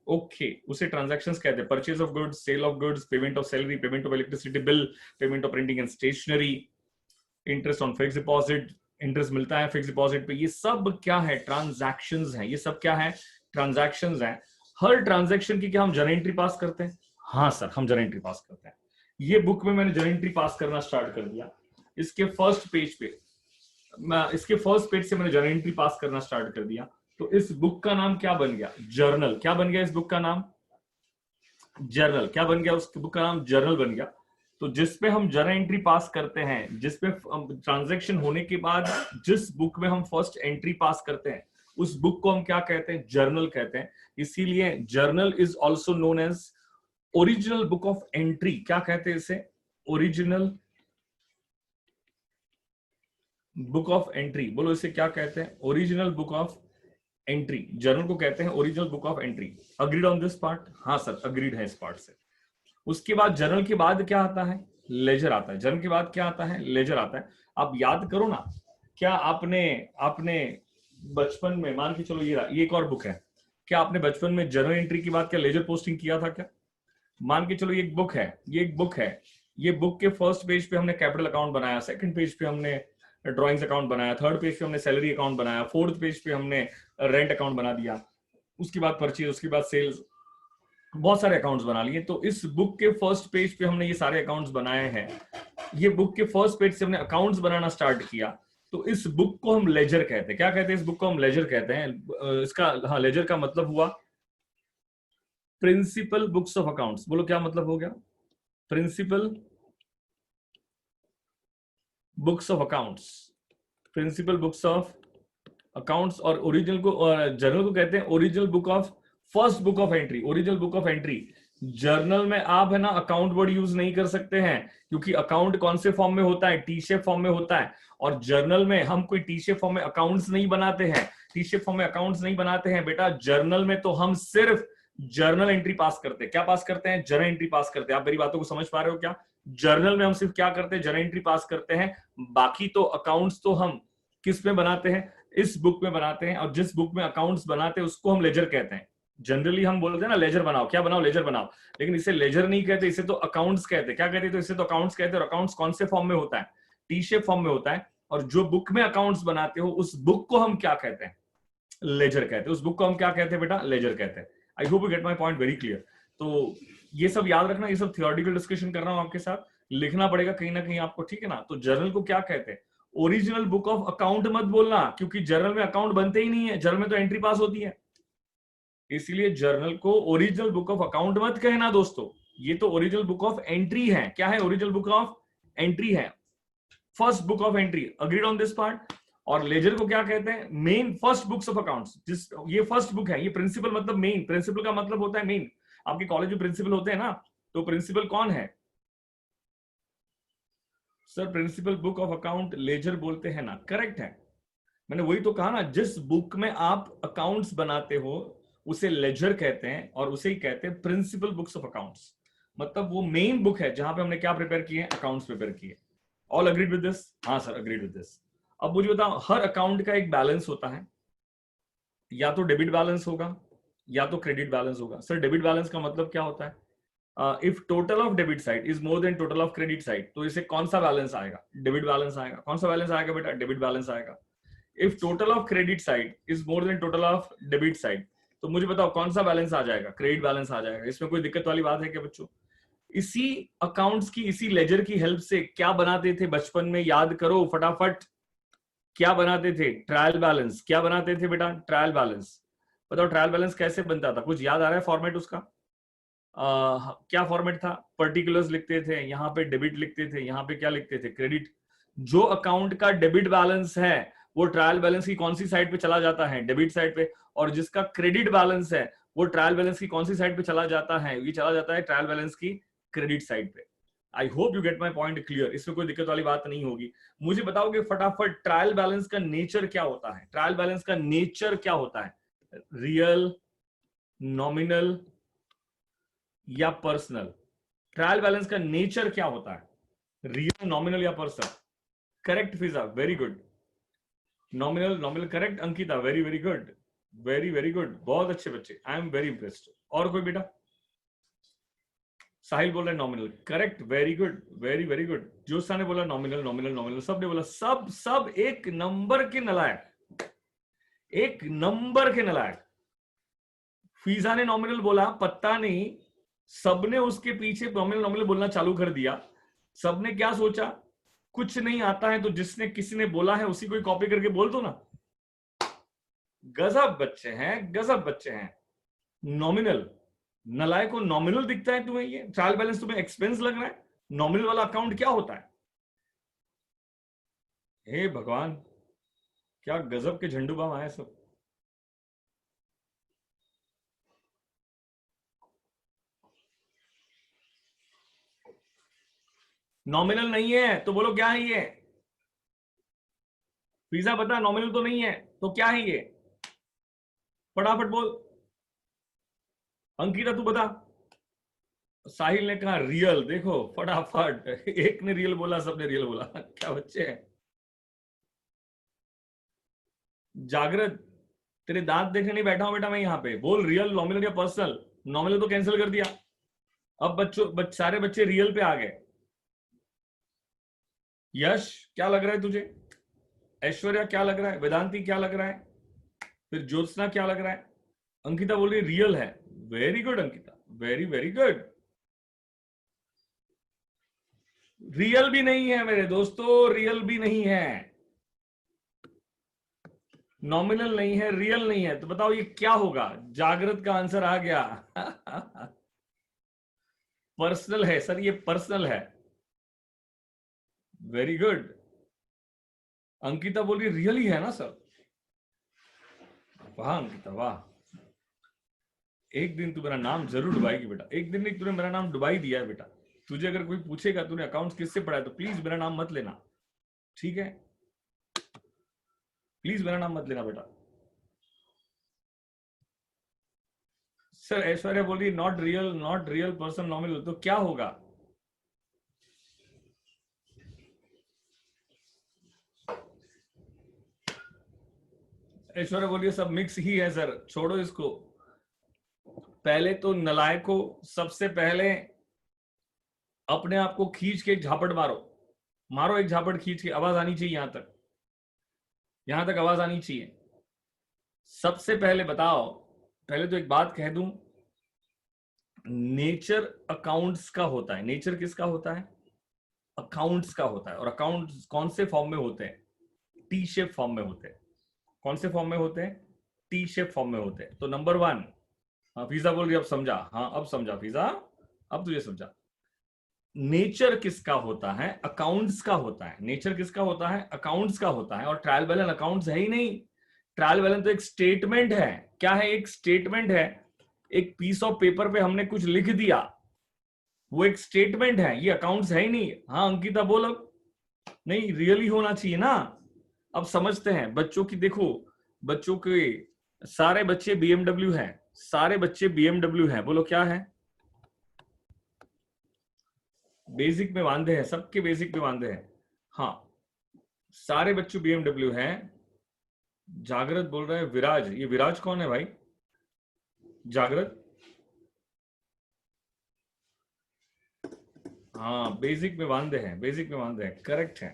ओके, उसे ट्रांजैक्शंस कहते हैं। Purchase of goods, sale of goods, payment of salary, payment of electricity bill, payment of printing and stationery, interest on fix deposit, interest मिलता है फिक्स डिपॉजिट पे, ये सब क्या है? ट्रांजैक्शंस हैं। ये सब क्या है? ट्रांजैक्शंस हैं। हर ट्रांजैक्शन की क्या हम जर्नल एंट्री पास करते हैं? हाँ सर, हम जर्नल एंट्री पास करते हैं। ये बुक में मैंने जर्नल एंट्री पास करना स्टार्ट कर दिया। इसके फर्स्ट पेज पे इसके फर्स्ट पेज से मैंने जर्नल एंट्री पास करना स्टार्ट कर दिया। तो इस बुक का नाम क्या बन गया? जर्नल। क्या बन गया इस बुक का नाम? जर्नल। क्या बन गया? उस बुक का नाम जर्नल बन गया। तो जिसपे हम जर्नल एंट्री पास करते हैं, जिसपे ट्रांजैक्शन होने के बाद जिस बुक में हम फर्स्ट एंट्री पास करते हैं, उस बुक को हम क्या कहते हैं? जर्नल कहते हैं। इसीलिए journal is also known as original book of entry. क्या कहते हैं इसे? Original book of entry. बोलो इसे क्या कहते हैं? Original book of entry. Journal को कहते हैं original book of entry. Agreed on this part? हाँ सर, अग्रीड है इस पार्ट से। उसके बाद जर्नल के बाद क्या आता है? लेजर आता है। जर्नल के बाद क्या आता है? लेजर आता है। आप याद करो ना, क्या आपने आपने बचपन में, मान के चलो ये एक और बुक है, क्या आपने बचपन में जर्नल एंट्री के बाद क्या लेजर पोस्टिंग किया था क्या? मान के चलो ये एक बुक है, ये एक बुक है, ये बुक के फर्स्ट पेज पे हमने कैपिटल अकाउंट बनाया, सेकंड पेज पे हमने ड्राइंग्स अकाउंट बनाया, थर्ड पेज पे हमने सैलरी अकाउंट बनाया, फोर्थ पेज पे हमने रेंट अकाउंट बना दिया, उसके बाद परचेज, उसके बाद सेल्स, बहुत सारे अकाउंट्स बना लिए। तो इस बुक के फर्स्ट पेज पे हमने ये सारे अकाउंट्स बनाए हैं। ये बुक के फर्स्ट पेज से हमने अकाउंट्स बनाना स्टार्ट किया। तो इस बुक को हम लेजर कहते हैं। क्या कहते हैं? इस बुक को हम लेजर कहते हैं। इसका हाँ, लेजर का मतलब हुआ प्रिंसिपल बुक्स ऑफ अकाउंट्स। बोलो क्या मतलब हो गया? Principal books of accounts. Principal books of accounts. और ओरिजिनल को, जर्नल को कहते हैं original book of, first book of entry, original book of entry. Journal में आप है ना अकाउंट वर्ड यूज नहीं कर सकते हैं, क्योंकि अकाउंट कौन से फॉर्म में होता है? टी शेप फॉर्म में होता है। और जर्नल में हम कोई टी शेप फॉर्म में अकाउंट्स नहीं बनाते हैं। टी शेप फॉर्म में अकाउंट्स नहीं बनाते हैं बेटा। जर्नल में तो हम सिर्फ जर्नल एंट्री पास करते हैं। क्या पास करते हैं? जर्नल एंट्री पास करते हैं। आप मेरी बातों को समझ पा रहे हो क्या? जर्नल में हम सिर्फ क्या करते हैं? जर्नल एंट्री पास करते हैं। बाकी तो अकाउंट्स तो हम किस में बनाते हैं? इस बुक में बनाते हैं। और जिस बुक में अकाउंट्स बनाते हैं उसको हम लेजर कहते हैं। जनरली हम बोलते हैं ना लेजर बनाओ, क्या बनाओ? लेजर बनाओ। लेकिन इसे लेजर नहीं कहते, इसे तो अकाउंट्स कहते हैं। क्या कहते हैं? तो इसे तो अकाउंट्स कहते हैं। और अकाउंट्स कौन से फॉर्म में होता है? टी शेप फॉर्म में होता है। और जो बुक में अकाउंट्स बनाते हो उस बुक को हम क्या कहते हैं? लेजर कहते हैं। उस बुक को हम क्या कहते हैं बेटा? लेजर कहते हैं। I hope you get my point very clear. तो ये सब याद रखना, ये सब थियोरेटिकल डिस्कशन कर रहा हूं आपके साथ, लिखना पड़ेगा कहीं ना कहीं आपको, ठीक है ना? तो जर्नल को क्या कहते हैं? ओरिजिनल बुक ऑफ अकाउंट मत बोलना, क्योंकि जर्नल में अकाउंट बनते ही नहीं है, जर्नल में तो एंट्री पास होती है। इसलिए जर्नल को ओरिजिनल बुक ऑफ अकाउंट मत कहना दोस्तों, ये तो ओरिजिनल बुक ऑफ एंट्री है। क्या है? ओरिजिनल बुक ऑफ एंट्री है, first book of entry. Agreed on this part? और लेजर को क्या कहते हैं? Main first books of accounts. जिस ये फर्स्ट बुक है, ये प्रिंसिपल मतलब मेन, प्रिंसिपल का मतलब होता है मेन। आपके कॉलेज में प्रिंसिपल होते हैं ना, तो प्रिंसिपल कौन है? Sir principal book of account ledger बोलते हैं ना, करेक्ट है। मैंने वही तो कहा ना, जिस बुक में आप अकाउंट्स बनाते हो उसे लेजर कहते हैं, और उसे ही कहते हैं प्रिंसिपल बुक्स ऑफ अकाउंट्स। मतलब वो मेन बुक है जहां पे हमने क्या प्रिपेयर किए, अकाउंट्स प्रिपेयर किए। All agreed with this? हाँ सर, अग्रीड विद दिस। अब मुझे बताओ, हर अकाउंट का एक बैलेंस होता है, या तो डेबिट बैलेंस होगा या तो क्रेडिट बैलेंस होगा। सर डेबिट बैलेंस का मतलब क्या होता है? If total of debit side is more than total of credit side, तो इसे कौन सा बैलेंस आएगा? डेबिट बैलेंस आएगा। कौन सा बैलेंस आएगा बेटा? डेबिट बैलेंस आएगा। If total of credit side is more than total of debit side, तो मुझे बताओ कौन सा बैलेंस आ जाएगा? क्रेडिट बैलेंस आ जाएगा। इसमें कोई दिक्कत वाली बात है क्या बच्चों? इसी अकाउंट्स की, इसी लेजर की हेल्प से क्या बनाते थे बचपन में? याद करो फटाफट, क्या बनाते थे? Trial balance. क्या बनाते थे बेटा? Trial balance. बताओ ट्रायल बैलेंस कैसे बनता था? कुछ याद आ रहा है फॉर्मेट उसका? क्या फॉर्मेट था? पर्टिकुलर्स लिखते थे, यहाँ पे डेबिट लिखते थे, यहाँ पे क्या लिखते थे? क्रेडिट। जो अकाउंट का डेबिट बैलेंस है वो ट्रायल बैलेंस की कौन सी साइड पे चला जाता है? डेबिट साइड पे। और जिसका क्रेडिट बैलेंस है वो ट्रायल बैलेंस की कौन सी साइड पे चला जाता है? ये चला जाता है ट्रायल बैलेंस की क्रेडिट साइड पे। I hope you get my point clear, इसमें कोई दिक्कत वाली बात नहीं होगी। मुझे बताओगे फटाफट, ट्रायल बैलेंस का नेचर क्या होता है? ट्रायल बैलेंस का नेचर क्या होता है? रियल, नॉमिनल या पर्सनल? ट्रायल बैलेंस का नेचर क्या होता है? रियल, नॉमिनल या personal? Correct Fiza, very good. Nominal, nominal correct. Ankita, very very good, very very good, बहुत अच्छे बच्चे, आई एम वेरी इंप्रेस्ड। और कोई बेटा? साहिल बोल रहा है nominal, correct, very good, very very good. जोसा ने बोला नॉमिनल, नॉमिनल नॉमिनल, सबने बोला, सब सब एक नंबर के नलायक, एक नंबर के नलायक। फीजा ने नॉमिनल बोला, पता नहीं सबने उसके पीछे नॉमिनल नॉमिनल बोलना चालू कर दिया। सबने क्या सोचा, कुछ नहीं आता है तो जिसने किसी ने बोला है उसी को कॉपी करके बोल दो ना। गजब बच्चे हैं, गजब बच्चे हैं। नॉमिनल, नलायक को नॉमिनल दिखता है तुम्हें? ये ट्रायल बैलेंस तुम्हें एक्सपेंस लग रहा है? नॉमिनल वाला अकाउंट क्या होता है? हे भगवान, क्या गजब के झंडू बाम आए सब। नॉमिनल नहीं है तो बोलो क्या है ये? पिज्जा बता, नॉमिनल तो नहीं है तो क्या है ये? फटाफट बोल। अंकिता तू बता। साहिल ने कहा रियल। देखो फटाफट, एक ने रियल बोला, सबने रियल बोला। क्या बच्चे हैं। जागृत, तेरे दांत देखने नहीं बैठा हूं बेटा मैं यहाँ पे। बोल रियल, नॉमिनल या पर्सनल? नॉमिनल तो कैंसिल कर दिया। अब सारे बच्चे रियल पे आ गए। यश क्या लग रहा है तुझे? ऐश्वर्या क्या लग रहा है? वेदांती क्या लग रहा है? फिर ज्योत्सना क्या लग रहा है? अंकिता बोल रही रियल है। Very good Ankita, very very good. Real भी नहीं है मेरे दोस्तों, रियल भी नहीं है। नॉमिनल नहीं है, रियल नहीं है, तो बताओ ये क्या होगा? जागृत का आंसर आ गया। पर्सनल है सर, ये पर्सनल है। Very good. अंकिता बोल रही रियल ही है ना सर। वाह अंकिता वाह, एक दिन तू मेरा नाम जरूर डुबाएगी बेटा। एक दिन नहीं, तूने मेरा नाम डुबाई दिया है बेटा। तुझे अगर कोई पूछेगा तूने अकाउंट्स किससे पढ़ा है, तो प्लीज मेरा नाम मत लेना, ठीक है? प्लीज मेरा नाम मत लेना बेटा। सर ऐश्वर्या बोल रही not real, not real person nominal, तो क्या होगा? ऐश्वर्या बोलिए सब मिक्स ही है सर, छोड़ो इसको। पहले तो नलायको, सबसे पहले अपने आप को खींच के एक झापट मारो। मारो एक झापट खींच के, आवाज आनी चाहिए यहां तक, यहां तक आवाज आनी चाहिए। सबसे पहले बताओ, पहले तो एक बात कह दूं, नेचर अकाउंट्स का होता है। नेचर किसका होता है? अकाउंट्स का होता है। और अकाउंट्स कौन से फॉर्म में होते हैं? टी शेप फॉर्म में होते हैं। कौन से फॉर्म में होते हैं? टी शेप फॉर्म में होते हैं। तो नंबर वन, हाँ फीजा बोल रही अब समझा, हाँ अब समझा फीजा, अब तुझे समझा। नेचर किसका होता है? अकाउंट्स का होता है। नेचर किसका होता है? अकाउंट्स का होता है। और ट्रायल बैलेंस अकाउंट्स है ही नहीं। ट्रायल बैलेंस तो एक स्टेटमेंट है। क्या है? एक स्टेटमेंट है। एक पीस ऑफ पेपर पे हमने कुछ लिख दिया, वो एक स्टेटमेंट है, ये अकाउंट्स है ही नहीं। हाँ अंकिता बोल अब। नहीं, रियली होना चाहिए ना। अब समझते हैं बच्चों की, देखो बच्चों के सारे बच्चे BMW हैं, सारे बच्चे BMW हैं, बोलो क्या है? बेसिक में वांदे हैं, सबके बेसिक में वांदे हैं। हाँ, सारे बच्चे BMW हैं। जागृत बोल रहे हैं विराज, ये विराज कौन है भाई? जागृत, हाँ बेसिक में वांदे हैं, बेसिक में वांदे हैं, करेक्ट है।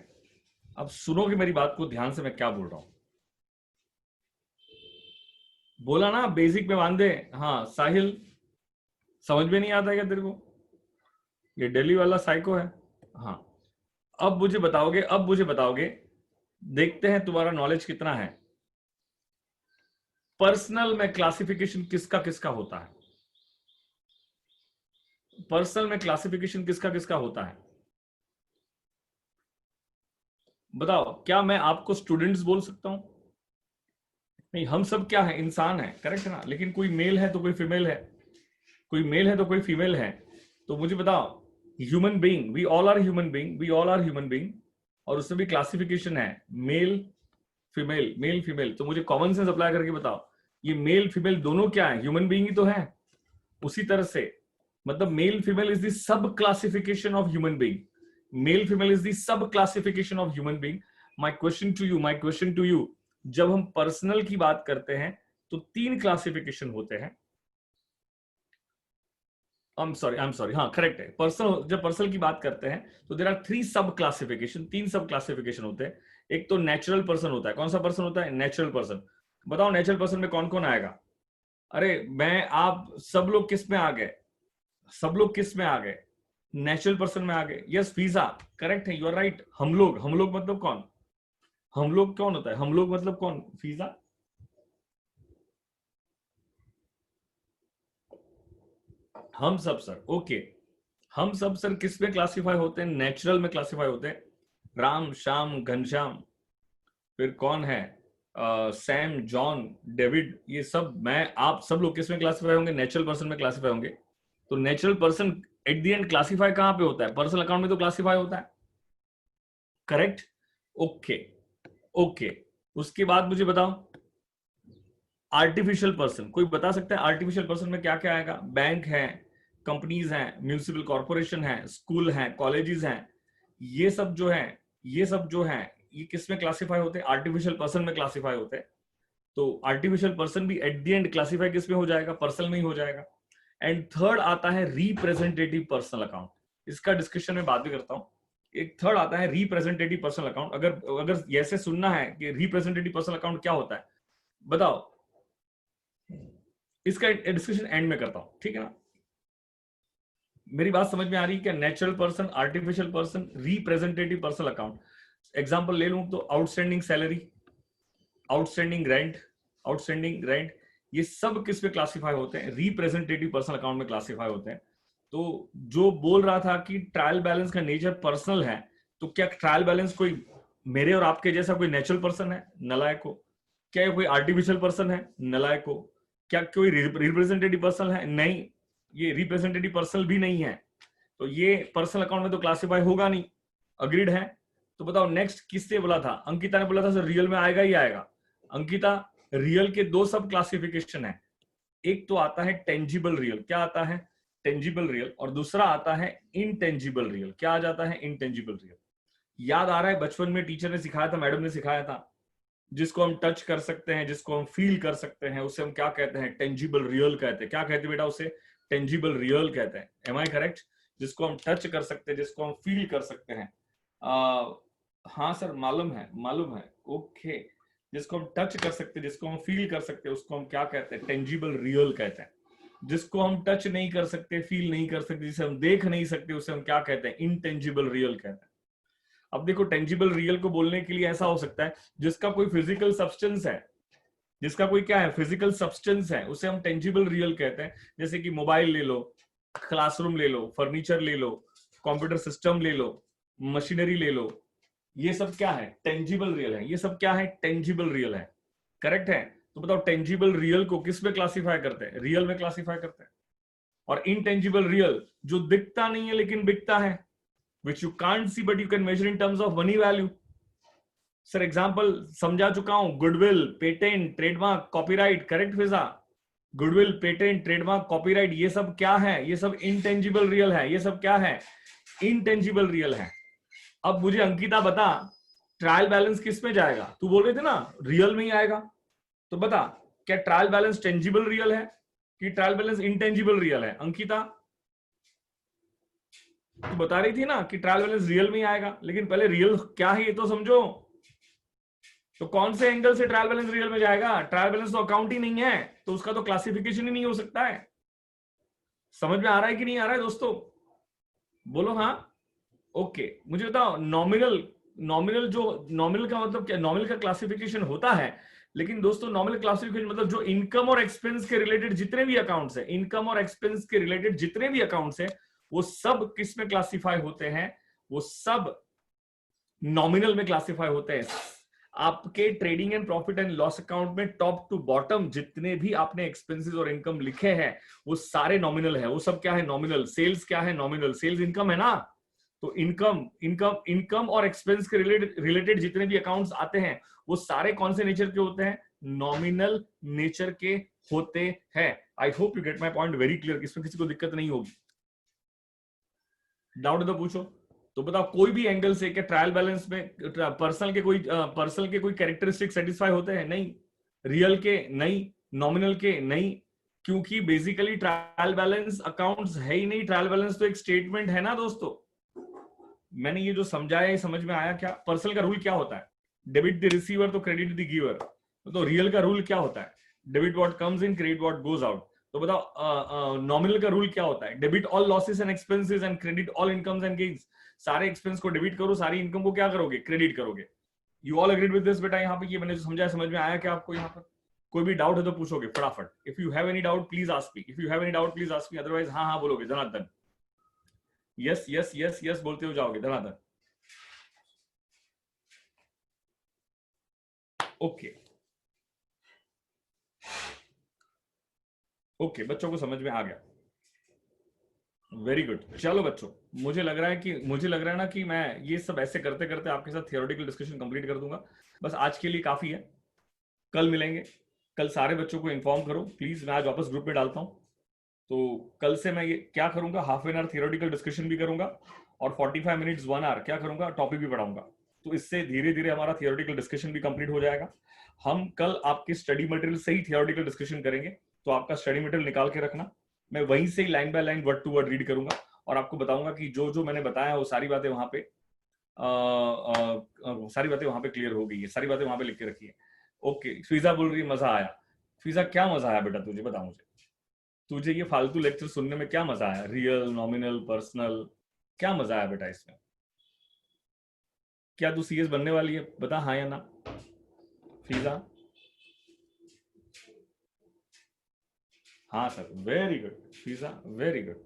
अब सुनोगे मेरी बात को ध्यान से, मैं क्या बोल रहा हूं। बोला ना बेसिक में वांदे। हाँ साहिल, समझ में नहीं आता क्या तेरे को? ये दिल्ली वाला साइको है। हाँ, अब मुझे बताओगे, अब मुझे बताओगे, देखते हैं तुम्हारा नॉलेज कितना है। पर्सनल में क्लासिफिकेशन किसका किसका होता है? पर्सनल में क्लासिफिकेशन किसका किसका होता है? बताओ, क्या मैं आपको स्टूडेंट्स बोल सकता हूं? नहीं, हम सब क्या है, इंसान है, करेक्ट है ना? लेकिन कोई मेल है तो कोई फीमेल है, कोई मेल है तो कोई फीमेल है। तो मुझे बताओ, human being, we all are human being, we all are human being, और उसमें भी क्लासिफिकेशन है, मेल फीमेल, मेल फीमेल। तो मुझे कॉमन सेंस अप्लाई करके बताओ, ये मेल फीमेल दोनों क्या है? ह्यूमन बीइंग ही तो है। उसी तरह से मतलब male female is the sub classification of human being, male female is the sub classification of human being. My question to you, जब हम पर्सनल की बात करते हैं तो तीन क्लासिफिकेशन होते हैं। आई एम सॉरी, हाँ करेक्ट है, पर्सनल, जब पर्सनल की बात करते हैं तो देयर आर थ्री सब क्लासिफिकेशन, तीन सब क्लासिफिकेशन होते हैं। एक तो नेचुरल पर्सन होता है। कौन सा पर्सन होता है? Natural person. बताओ नेचुरल पर्सन में कौन कौन आएगा? अरे मैं आप सब लोग किस में आ गए? सब लोग किस में आ गए? नेचुरल पर्सन में आ गए। यस फीजा, करेक्ट है, यू आर राइट। हम लोग मतलब कौन? हम लोग कौन होता है? हम लोग मतलब कौन फीजा? हम सब सर, ओके। हम सब सर किस में क्लासिफाई होते हैं? नेचुरल में क्लासिफाई होते हैं। राम श्याम घनश्याम, फिर कौन है, सैम जॉन डेविड, ये सब मैं आप सब लोग किस में क्लासिफाई होंगे? नेचुरल पर्सन में क्लासिफाई होंगे। तो natural person at the end classify कहां पे होता है? पर्सनल अकाउंट में तो क्लासिफाई होता है, करेक्ट? Okay, okay. उसके बाद मुझे बताओ, आर्टिफिशियल पर्सन, कोई बता सकता है आर्टिफिशियल पर्सन में क्या क्या आएगा? बैंक है, कंपनीज हैं, म्यूनिसिपल कॉर्पोरेशन है, स्कूल हैं, कॉलेजेस हैं, ये सब जो है, ये सब जो है, ये किस में क्लासिफाई होते हैं? आर्टिफिशियल पर्सन में क्लासिफाई होते हैं। तो आर्टिफिशियल पर्सन भी एट द एंड क्लासिफाई किस में हो जाएगा? पर्सनल में ही हो जाएगा। एंड थर्ड आता है रिप्रेजेंटेटिव पर्सनल अकाउंट। इसका डिस्कशन मैं बाद में करता हूं। एक थर्ड आता है रिप्रेजेंटेटिव पर्सनल अकाउंट। अगर अगर ऐसे सुनना है कि रिप्रेजेंटेटिव पर्सनल अकाउंट क्या होता है, बताओ, इसका डिस्कशन एंड में करता हूं, ठीक है ना? मेरी बात समझ में आ रही है क्या? Natural person, artificial person, representative personal account. Example ले लूं तो outstanding salary, outstanding rent, outstanding rent, ये सब किस में क्लासिफाई होते हैं? रिप्रेजेंटेटिव पर्सनल अकाउंट में क्लासिफाई होते हैं। तो जो बोल रहा था कि ट्रायल बैलेंस का नेचर पर्सनल है, तो क्या ट्रायल बैलेंस कोई मेरे और आपके जैसा कोई नेचुरल पर्सन है? नलायक को। क्या ये कोई आर्टिफिशियल पर्सन है? नलायक को। क्या कोई रिप्रेजेंटेटिव पर्सन है? नहीं, ये रिप्रेजेंटेटिव पर्सन भी नहीं है। तो ये पर्सनल अकाउंट में तो क्लासिफाई होगा नहीं। अग्रीड है? तो बताओ नेक्स्ट किससे बोला था? अंकिता ने बोला था सर रियल में आएगा ही आएगा। अंकिता, रियल के दो सब क्लासिफिकेशन है। एक तो आता है टेंजिबल रियल, क्या आता है? Tangible real. और दूसरा आता है इनटेंजिबल रियल। क्या आ जाता है? Intangible real. याद आ रहा है बचपन में टीचर ने सिखाया था, मैडम ने सिखाया था, जिसको हम टच कर सकते हैं, जिसको हम फील कर सकते हैं, उसे हम क्या कहते हैं? टेंजिबल रियल कहते हैं। क्या कहते हैं बेटा? उसे टेंजिबल रियल कहते हैं। Am I correct? जिसको हम टच कर सकते हैं, जिसको हम फील कर सकते हैं। हाँ सर, मालूम है, मालूम है, ओके। जिसको हम टच कर सकते हैं, जिसको हम फील कर सकते हैं, उसको हम क्या कहते हैं? टेंजिबल रियल कहते हैं। जिसको हम टच नहीं कर सकते, फील नहीं कर सकते, जिसे हम देख नहीं सकते, उसे हम क्या कहते हैं? इनटेंजिबल रियल कहते हैं। अब देखो, टेंजिबल रियल को बोलने के लिए ऐसा हो सकता है जिसका कोई फिजिकल सब्सटेंस है, जिसका कोई क्या है? फिजिकल सब्सटेंस है, उसे हम टेंजिबल रियल कहते हैं। जैसे कि मोबाइल ले लो, क्लासरूम ले लो, फर्नीचर ले लो, कंप्यूटर सिस्टम ले लो, मशीनरी ले लो, ये सब क्या है? टेंजिबल रियल है। ये सब क्या है? टेंजिबल रियल है, करेक्ट है? तो बताओ टेंजिबल रियल को किस में क्लासिफाई करते हैं? रियल में क्लासिफाई करते हैं। और इनटेंजिबल रियल जो दिखता नहीं है लेकिन बिकता है, which you can't see but you can measure in terms of money value. Sir example समझा चुका हूं, goodwill, patent, trademark, copyright, correct Fiza? Goodwill, patent, trademark, copyright, ये सब क्या है? ये सब इनटेंजिबल रियल है। ये सब क्या है? इनटेंजिबल रियल है। अब मुझे अंकिता बता, ट्रायल बैलेंस किस में जाएगा? तू बोल रहे थे ना रियल में ही आएगा, तो बता क्या ट्रायल बैलेंस टेंजिबल रियल है कि ट्रायल बैलेंस इनटेंजिबल रियल है? अंकिता तू बता रही थी ना कि ट्रायल बैलेंस रियल में ही आएगा, लेकिन पहले रियल क्या है ये तो समझो। तो कौन से एंगल से ट्रायल बैलेंस रियल में जाएगा? ट्रायल बैलेंस तो अकाउंट ही नहीं है, तो उसका तो क्लासिफिकेशन ही नहीं हो सकता है। समझ में आ रहा है कि नहीं आ रहा है दोस्तों? बोलो हाँ। ओके, मुझे बताओ नॉमिनल, नॉमिनल का मतलब क्या? नॉमिनल का क्लासिफिकेशन होता है, लेकिन दोस्तों नॉमिनल क्लासिफिकेशन मतलब जो इनकम और एक्सपेंस के रिलेटेड जितने भी अकाउंट्स है, इनकम और एक्सपेंस के रिलेटेड जितने भी अकाउंट्स है, वो सब किस में क्लासिफाई होते हैं? वो सब नॉमिनल में क्लासिफाई होते हैं। आपके trading and profit and loss account में टॉप टू बॉटम जितने भी आपने एक्सपेंसेस और इनकम लिखे हैं, वो सारे नॉमिनल है। वो सब क्या है? नॉमिनल। सेल्स क्या है? नॉमिनल। सेल्स इनकम है ना, तो इनकम और एक्सपेंस के रिलेटेड जितने भी अकाउंट्स आते हैं, वो सारे कौन से नेचर के होते हैं? नॉमिनल नेचर के होते हैं। I hope you get my point very clear, इसमें किसी को दिक्कत नहीं होगी। डाउट तो पूछो। तो बताओ कोई भी एंगल से क्या ट्रायल बैलेंस में पर्सनल के कोई कैरेक्टरिस्टिक सेटिस्फाई होते हैं? नहीं। रियल के नहीं, नॉमिनल के नहीं, क्योंकि बेसिकली ट्रायल बैलेंस अकाउंट्स है ही नहीं। ट्रायल बैलेंस तो एक स्टेटमेंट है ना दोस्तों। मैंने ये जो समझाया, समझ में आया क्या? पर्सनल का रूल क्या होता है? डेबिट द रिसीवर तो क्रेडिट द गिवर। तो रियल का रूल क्या होता है? Debit what comes in, credit what goes out. तो बताओ नॉमिनल का रूल क्या होता है? Debit all losses and expenses and credit all incomes and gains. सारे एक्सपेंस को डेबिट करो, सारी इनकम को क्या करोगे? क्रेडिट करोगे। You all agreed with this बेटा? यहाँ पे ये मैंने जो समझाया, समझ में आया क्या आपको? यहाँ पर कोई भी डाउट है तो पूछोगे फटाफट। If you have any doubt please ask me, if you have any doubt please ask me, otherwise हाँ हाँ बोलोगे धनाधन, यस यस यस यस बोलते हो जाओगे धनाधन। ओके ओके, बच्चों को समझ में आ गया। Very good. चलो बच्चों, मुझे लग रहा है ना कि मैं ये सब ऐसे करते करते आपके साथ थियोरेटिकल डिस्कशन कंप्लीट कर दूंगा। बस आज के लिए काफी है, कल मिलेंगे। कल सारे बच्चों को इन्फॉर्म करो प्लीज, मैं आज वापस ग्रुप में डालता हूँ। तो कल से मैं ये क्या करूंगा, half an hour theoretical discussion भी करूंगा और 45 मिनट्स 1 आवर क्या करूंगा, टॉपिक भी पढ़ाऊंगा। तो इससे धीरे धीरे हमारा थियोरेटिकल डिस्कशन भी कंप्लीट हो जाएगा। हम कल आपके स्टडी मटेरियल से ही थियोरेटिकल डिस्कशन करेंगे, तो आपका स्टडी मटेरियल निकाल के रखना। मैं वहीं से ही line by line word to word read करूंगा और आपको बताऊंगा कि जो जो मैंने बताया वो सारी बातें वहां पे क्लियर हो गई है, सारी बातें वहां पे लिख के रखी है। ओके, फिजा बोल रही है मजा आया। फिजा क्या मजा आया बेटा तुझे, बता मुझे। तुझे ये फालतू लेक्चर सुनने में क्या मजा आया? रियल, नॉमिनल, पर्सनल, क्या मजा आया बेटा इसमें? क्या तू सीएस बनने वाली है? बता हाँ या ना फिजा। हाँ सर, वेरी गुड फिजा, वेरी गुड।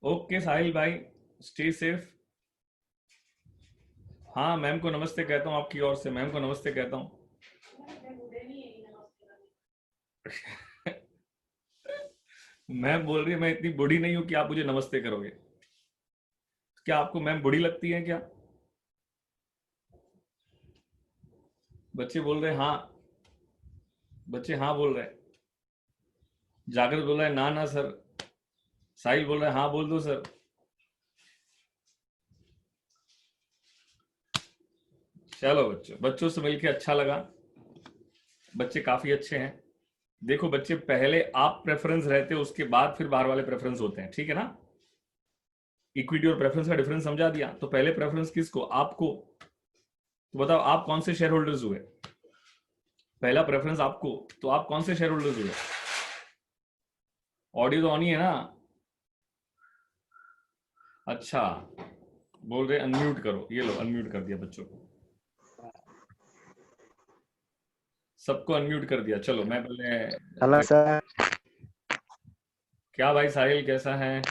ओके साहिल भाई, स्टे सेफ। हाँ मैम को नमस्ते कहता हूँ, आपकी ओर से मैम को नमस्ते कहता हूँ। मैम बोल रही है मैं इतनी बूढ़ी नहीं हूं कि आप मुझे नमस्ते करोगे। क्या आपको मैम बूढ़ी लगती है क्या? बच्चे बोल रहे हैं हाँ, बच्चे हाँ बोल रहे हैं। जागृत बोल रहा है ना ना सर। साहिल बोल रहा है हाँ बोल दो सर। चलो बच्चों, बच्चों से मिलके अच्छा लगा। बच्चे काफी अच्छे हैं। देखो बच्चे, पहले आप प्रेफरेंस रहते हो, उसके बाद फिर बाहर वाले प्रेफरेंस होते हैं, ठीक है ना? इक्विटी और प्रेफरेंस का डिफरेंस समझा दिया। तो पहले प्रेफरेंस किसको? आपको। तो बताओ आप कौन से शेयर होल्डर्स हुए? पहला प्रेफरेंस आपको, तो आप कौन से शेयर होल्डर्स हुए? ऑडियो तो ऑन ही है ना? अच्छा, बोल रहे अनम्यूट करो। ये लो अनम्यूट कर दिया बच्चों को, सबको अनम्यूट कर दिया। चलो मैं पहले हेलो सर। क्या भाई साहिल कैसा है?